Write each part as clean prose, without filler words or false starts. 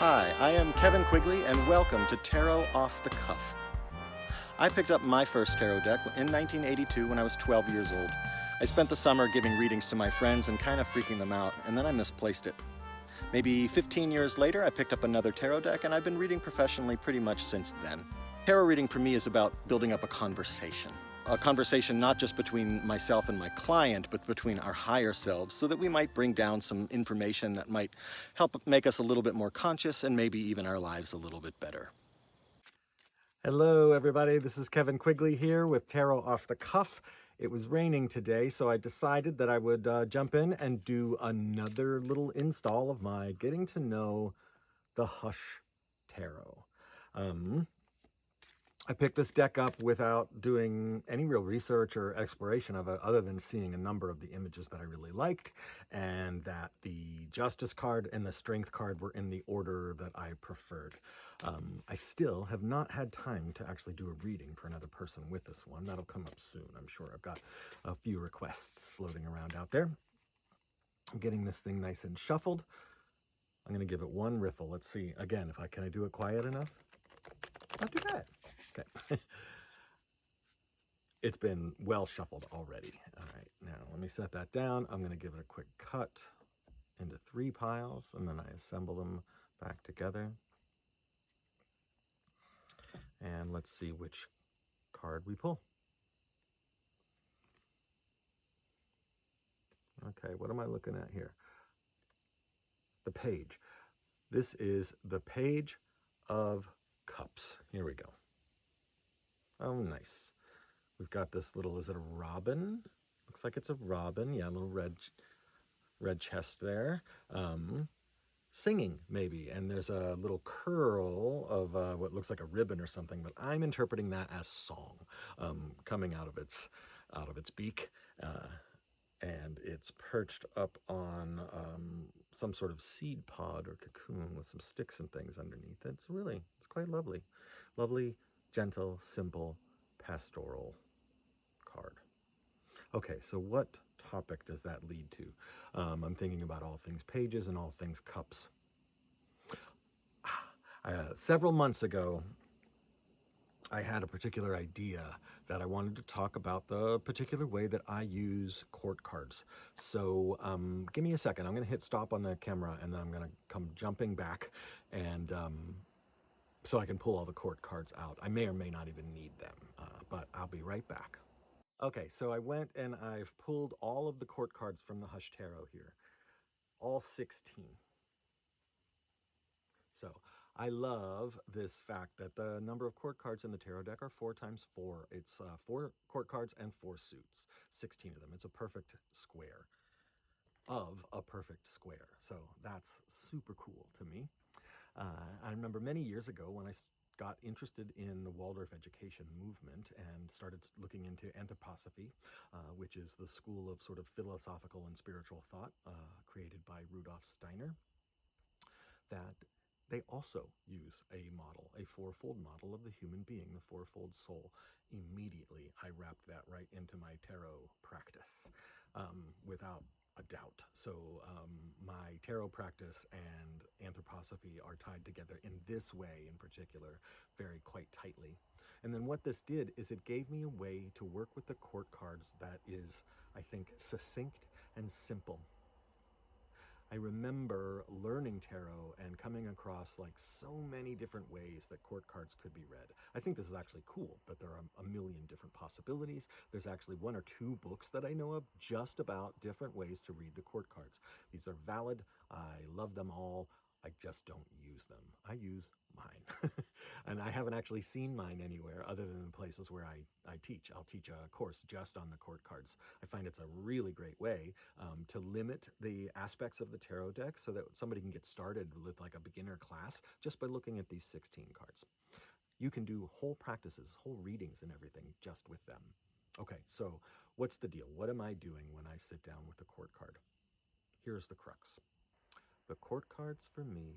Hi, I am Kevin Quigley, and welcome to Tarot Off the Cuff. I picked up my first tarot deck in 1982 when I was 12 years old. I spent the summer giving readings to my friends and kind of freaking them out, and then I misplaced it. Maybe 15 years later, I picked up another tarot deck, and I've been reading professionally pretty much since then. Tarot reading for me is about building up a conversation. A conversation not just between myself and my client, but between our higher selves, so that we might bring down some information that might help make us a little bit more conscious and maybe even our lives a little bit better. Hello, everybody. This is Kevin Quigley here with Tarot Off the Cuff. It was raining today, so I decided that I would jump in and do another little install of my Getting to Know the Hush Tarot. I picked this deck up without doing any real research or exploration of it, other than seeing a number of the images that I really liked, and that the Justice card and the Strength card were in the order that I preferred. I still have not had time to actually do a reading for another person with this one. That'll come up soon, I'm sure. I've got a few requests floating around out there. I'm getting this thing nice and shuffled. I'm going to give it one riffle. Let's see, again, can I do it quiet enough? Not too bad. Okay. It's been well shuffled already. All right, now let me set that down. I'm going to give it a quick cut into 3 piles, and then I assemble them back together. And let's see which card we pull. Okay, what am I looking at here? The Page. This is the Page of Cups. Here we go. Oh, nice. We've got this little, is it a robin? Looks like it's a robin. Yeah, a little red chest there. Singing, maybe, and there's a little curl of what looks like a ribbon or something, but I'm interpreting that as song coming out of its beak, and it's perched up on some sort of seed pod or cocoon with some sticks and things underneath. It's quite lovely. Lovely, gentle, simple, pastoral card. Okay, so what topic does that lead to? I'm thinking about all things pages and all things cups. Several months ago, I had a particular idea that I wanted to talk about the particular way that I use court cards. So give me a second. I'm going to hit stop on the camera, and then I'm going to come jumping back, and so I can pull all the court cards out. I may or may not even need them, but I'll be right back. Okay, so I went and I've pulled all of the court cards from the Hush Tarot here, all 16. So I love this fact that the number of court cards in the tarot deck are 4 times 4. It's 4 court cards and 4 suits, 16 of them. It's a perfect square of a perfect square. So that's super cool to me. I remember many years ago when I got interested in the Waldorf education movement and started looking into anthroposophy, which is the school of sort of philosophical and spiritual thought created by Rudolf Steiner, that they also use a model, a fourfold model of the human being, the fourfold soul. Immediately, I wrapped that right into my tarot practice without a doubt. So my tarot practice and anthroposophy are tied together in this way in particular, quite tightly. And then what this did is it gave me a way to work with the court cards that is, I think, succinct and simple. I remember learning tarot and coming across like so many different ways that court cards could be read. I think this is actually cool that there are a million different possibilities. There's actually 1 or 2 books that I know of just about different ways to read the court cards. These are valid. I love them all. I just don't use them. I use mine. And I haven't actually seen mine anywhere other than in places where I teach. I'll teach a course just on the court cards. I find it's a really great way to limit the aspects of the tarot deck so that somebody can get started with like a beginner class just by looking at these 16 cards. You can do whole practices, whole readings and everything just with them. Okay, so what's the deal? What am I doing when I sit down with the court card? Here's the crux. The court cards for me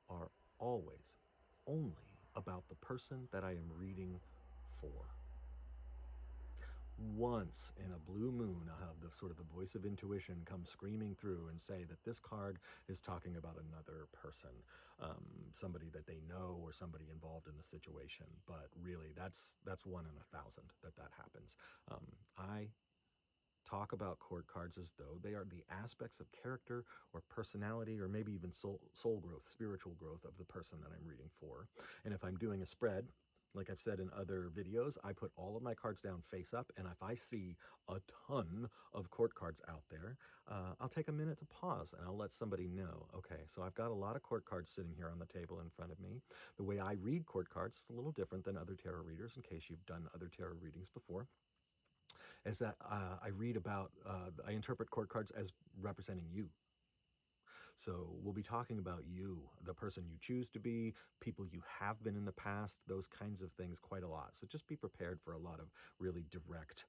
are always only about the person that I am reading for. once in a blue moon, I'll have the sort of the voice of intuition come screaming through and say that this card is talking about another person, somebody that they know or somebody involved in the situation. But really, that's 1 in 1,000 that happens. I talk about court cards as though they are the aspects of character or personality or maybe even soul growth, spiritual growth of the person that I'm reading for. And if I'm doing a spread, like I've said in other videos, I put all of my cards down face up, and if I see a ton of court cards out there, I'll take a minute to pause and I'll let somebody know, okay, so I've got a lot of court cards sitting here on the table in front of me. The way I read court cards is a little different than other tarot readers, in case you've done other tarot readings before, is that I interpret court cards as representing you. So we'll be talking about you, the person you choose to be, people you have been in the past, those kinds of things quite a lot. So just be prepared for a lot of really direct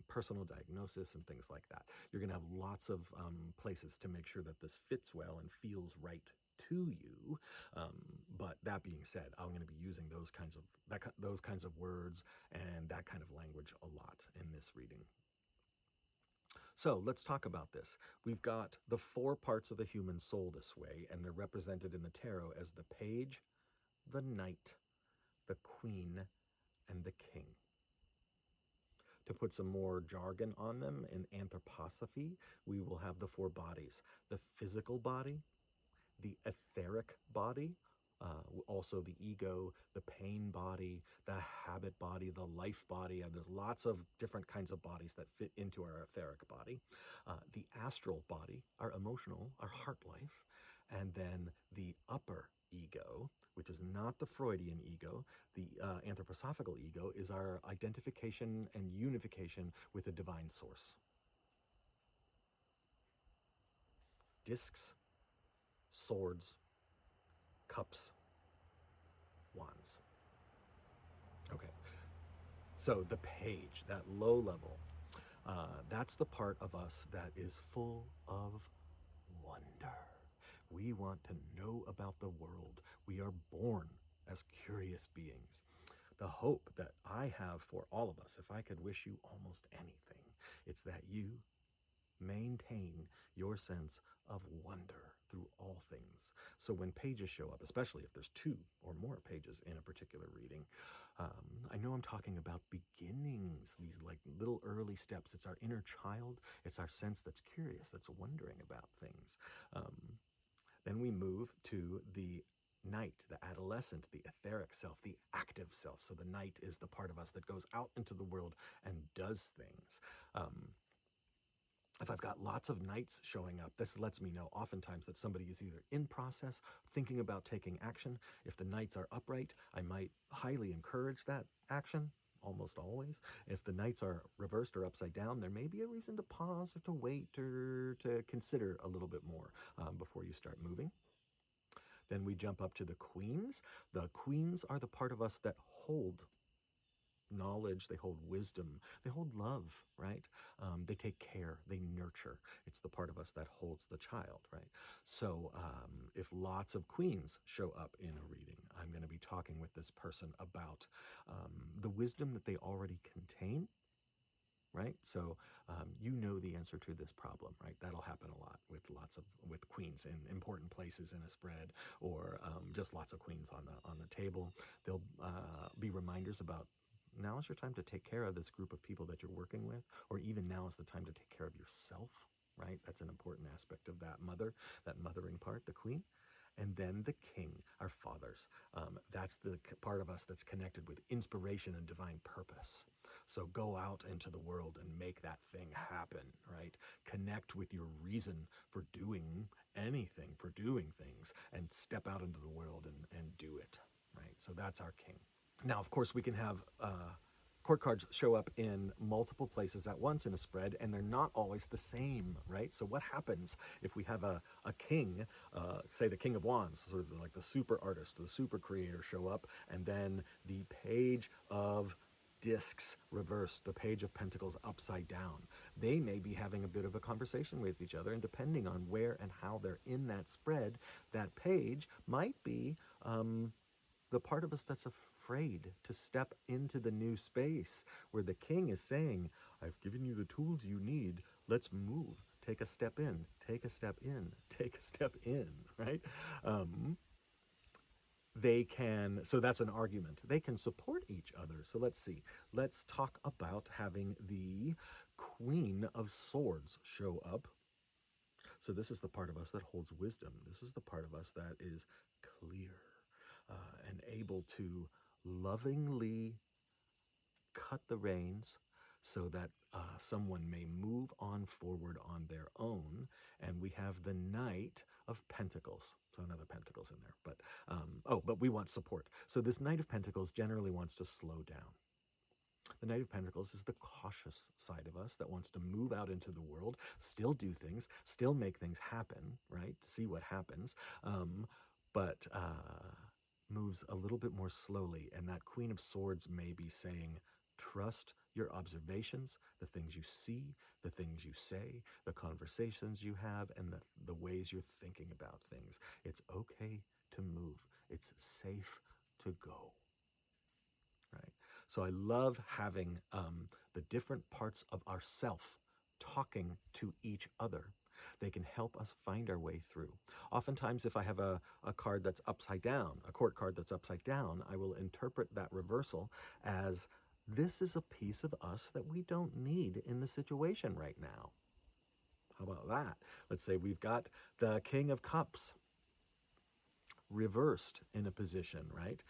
personal diagnosis and things like that. You're going to have lots of places to make sure that this fits well and feels right to you. But that being said, I'm going to be using those kinds of words and that kind of language a lot in this reading. So let's talk about this. We've got the 4 parts of the human soul this way, and they're represented in the tarot as the page, the knight, the queen, and the king. To put some more jargon on them, in anthroposophy, we will have the 4 bodies: the physical body, the etheric body, also the ego, the pain body, the habit body, the life body. And there's lots of different kinds of bodies that fit into our etheric body. The astral body, our emotional, our heart life. And then the upper ego, which is not the Freudian ego. The anthroposophical ego is our identification and unification with the divine source. Discs, swords, cups, wands. Okay, so the page, that low level, that's the part of us that is full of wonder. We want to know about the world. We are born as curious beings. The hope that I have for all of us, if I could wish you almost anything, it's that you maintain your sense of wonder through all things. So when pages show up, especially if there's 2 or more pages in a particular reading, I know I'm talking about beginnings, these like little early steps. It's our inner child. It's our sense that's curious, that's wondering about things. Then we move to the knight, the adolescent, the etheric self, the active self. So the knight is the part of us that goes out into the world and does things. If I've got lots of knights showing up, this lets me know oftentimes that somebody is either in process, thinking about taking action. If the knights are upright, I might highly encourage that action, almost always. If the knights are reversed or upside down, there may be a reason to pause or to wait or to consider a little bit more before you start moving. Then we jump up to the queens. The queens are the part of us that hold knowledge, they hold wisdom, they hold love, right? They take care, they nurture. It's the part of us that holds the child, right? So if lots of queens show up in a reading, I'm going to be talking with this person about the wisdom that they already contain, right? So you know the answer to this problem, right? That'll happen a lot with queens in important places in a spread, or just lots of queens on the table. There'll be reminders about, now is your time to take care of this group of people that you're working with, or even now is the time to take care of yourself, right? That's an important aspect of that mothering part, the queen. And then the king, our fathers. That's the part of us that's connected with inspiration and divine purpose. So go out into the world and make that thing happen, right? Connect with your reason for doing anything, for doing things, and step out into the world and do it, right? So that's our king. Now, of course, we can have court cards show up in multiple places at once in a spread, and they're not always the same, right? So what happens if we have a king, say the King of Wands, sort of like the super artist, the super creator show up, and then the Page of Discs reversed, the Page of Pentacles upside down. They may be having a bit of a conversation with each other, and depending on where and how they're in that spread, that page might be the part of us that's afraid to step into the new space, where the king is saying, I've given you the tools you need. Let's move. Take a step in, take a step in, take a step in, right? Um, they can, so that's an argument. They can support each other. So let's see. Let's talk about having the Queen of Swords show up. So this is the part of us that holds wisdom. This is the part of us that is clear and able to lovingly cut the reins so that someone may move on forward on their own. And we have the Knight of Pentacles. So another Pentacles in there, but but we want support. So this Knight of Pentacles generally wants to slow down. The Knight of Pentacles is the cautious side of us that wants to move out into the world, still do things, still make things happen, right? See what happens, but moves a little bit more slowly. And that Queen of Swords may be saying, trust your observations, the things you see, the things you say, the conversations you have, and the ways you're thinking about things. It's okay to move. It's safe to go. Right. So I love having the different parts of ourself talking to each other. They can help us find our way through. Oftentimes, if I have a card that's upside down, a court card that's upside down, I will interpret that reversal as this is a piece of us that we don't need in the situation right now. How about that? Let's say we've got the King of Cups reversed in a position, right?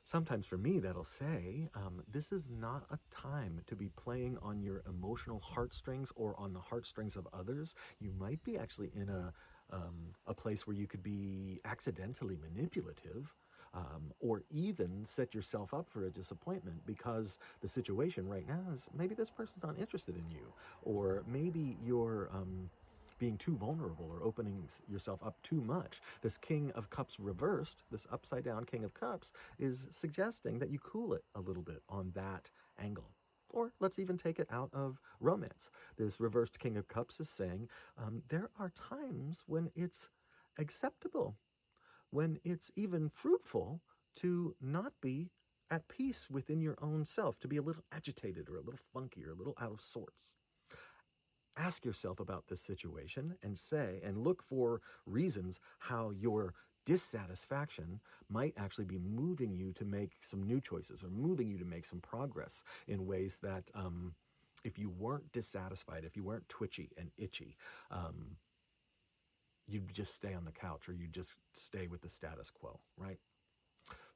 Sometimes for me, that'll say, this is not a time to be playing on your emotional heartstrings or on the heartstrings of others. You might be actually in a place where you could be accidentally manipulative, or even set yourself up for a disappointment because the situation right now is maybe this person's not interested in you, or maybe you're being too vulnerable or opening yourself up too much. This King of Cups reversed, this upside down King of Cups, is suggesting that you cool it a little bit on that angle. Or let's even take it out of romance. This reversed King of Cups is saying there are times when it's acceptable, when it's even fruitful to not be at peace within your own self, to be a little agitated or a little funky or a little out of sorts. Ask yourself about this situation and say, and look for reasons how your dissatisfaction might actually be moving you to make some new choices or moving you to make some progress in ways that if you weren't dissatisfied, if you weren't twitchy and itchy, you'd just stay on the couch or you'd just stay with the status quo, right?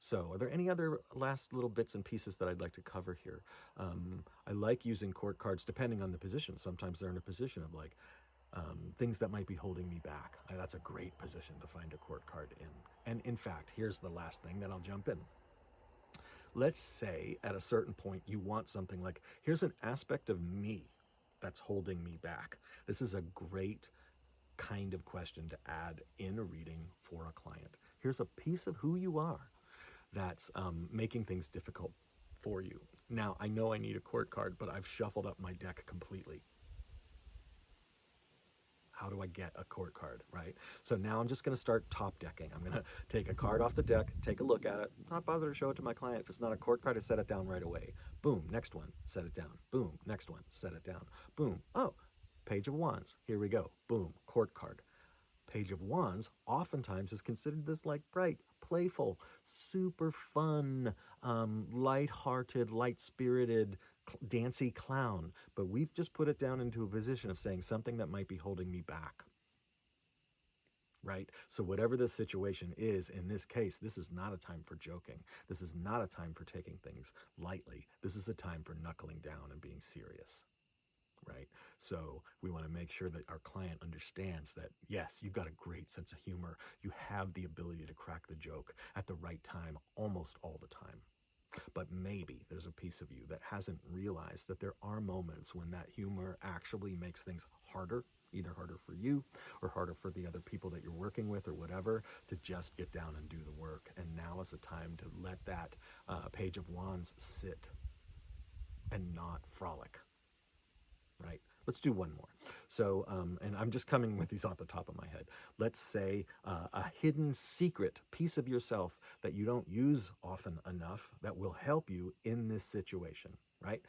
So are there any other last little bits and pieces that I'd like to cover here? I like using court cards depending on the position. Sometimes they're in a position of like things that might be holding me back. That's a great position to find a court card in. And in fact, here's the last thing that I'll jump in. Let's say at a certain point you want something like, here's an aspect of me that's holding me back. This is a great kind of question to add in a reading for a client. Here's a piece of who you are that's making things difficult for you. Now, I know I need a court card, but I've shuffled up my deck completely. How do I get a court card, right? So now I'm just going to start top decking. I'm going to take a card off the deck, take a look at it, not bother to show it to my client. If it's not a court card, I set it down right away. Boom, next one, set it down. Boom, next one, set it down. Boom, oh, Page of Wands. Here we go. Boom, court card. Page of Wands oftentimes is considered this like bright, playful, super fun, light-hearted, light-spirited, dancy clown. But we've just put it down into a position of saying something that might be holding me back. Right? So whatever this situation is, in this case, this is not a time for joking. This is not a time for taking things lightly. This is a time for knuckling down and being serious. Right? So we want to make sure that our client understands that, yes, you've got a great sense of humor. You have the ability to crack the joke at the right time, almost all the time. But maybe there's a piece of you that hasn't realized that there are moments when that humor actually makes things harder, either harder for you or harder for the other people that you're working with or whatever, to just get down and do the work. And now is a time to let that Page of Wands sit and not frolic. Right? Let's do one more. So, and I'm just coming with these off the top of my head. Let's say a hidden secret piece of yourself that you don't use often enough that will help you in this situation, right?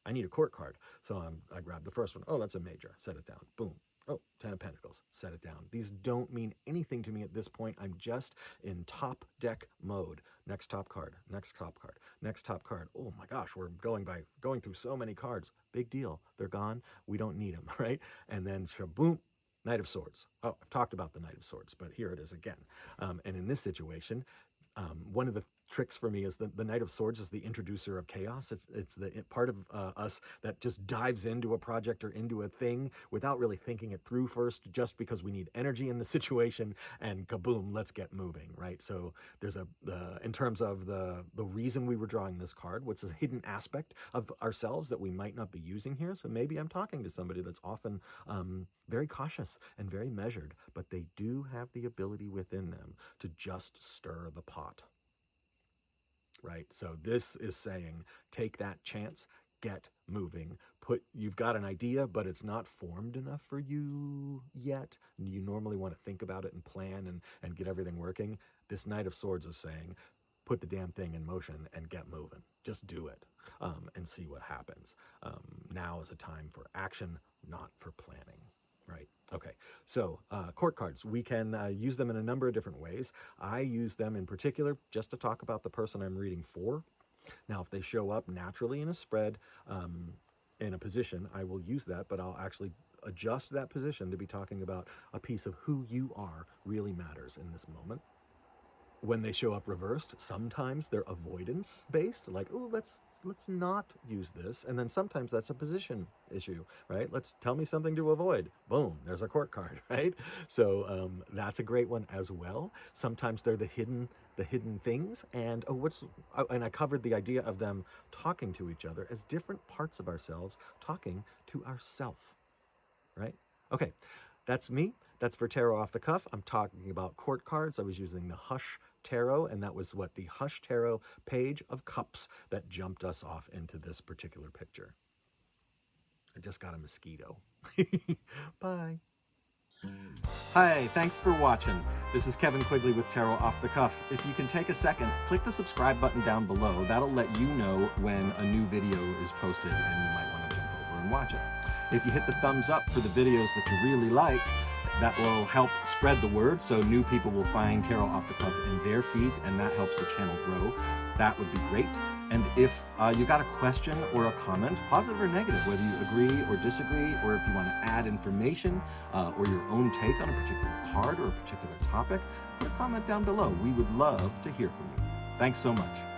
I need a court card. So I grab the first one. Oh, that's a major. Set it down. Boom. Oh, 10 of Pentacles. Set it down. These don't mean anything to me at this point. I'm just in top deck mode. Next top card. Next top card. Next top card. Oh my gosh, we're going through so many cards. Big deal. They're gone. We don't need them, right? And then shaboom, Knight of Swords. Oh, I've talked about the Knight of Swords, but here it is again. And in this situation, one of the tricks for me is the Knight of Swords is the introducer of chaos. It's the part of us that just dives into a project or into a thing without really thinking it through first, just because we need energy in the situation, and kaboom, let's get moving, right? So there's in terms of the reason we were drawing this card, what's a hidden aspect of ourselves that we might not be using here. So maybe I'm talking to somebody that's often very cautious and very measured, but they do have the ability within them to just stir the pot. Right? So this is saying, take that chance, get moving. You've got an idea, but it's not formed enough for you yet. You normally want to think about it and plan and get everything working. This Knight of Swords is saying, put the damn thing in motion and get moving. Just do it and see what happens. Now is a time for action, not for planning. Right. Okay. So court cards, we can use them in a number of different ways. I use them in particular just to talk about the person I'm reading for. Now, if they show up naturally in a spread in a position, I will use that, but I'll actually adjust that position to be talking about a piece of who you are really matters in this moment. When they show up reversed, sometimes they're avoidance based, like, oh, let's not use this. And then sometimes that's a position issue, right? Tell me something to avoid. Boom, there's a court card, right? So that's a great one as well. Sometimes they're the hidden things. And and I covered the idea of them talking to each other as different parts of ourselves talking to ourself, right? Okay, that's me. That's for Tarot Off the Cuff. I'm talking about court cards. I was using the Hush Tarot, and that was the Hush Tarot Page of Cups that jumped us off into this particular picture. I just got a mosquito. Bye. Hi, thanks for watching. This is Kevin Quigley with Tarot Off the Cuff. If you can take a second, click the subscribe button down below. That'll let you know when a new video is posted and you might want to jump over and watch it. If you hit the thumbs up for the videos that you really like, that will help spread the word, so new people will find Tarot Off the Cuff in their feed, and that helps the channel grow. That would be great. And if you got a question or a comment, positive or negative, whether you agree or disagree, or if you want to add information or your own take on a particular card or a particular topic, put a comment down below. We would love to hear from you. Thanks so much.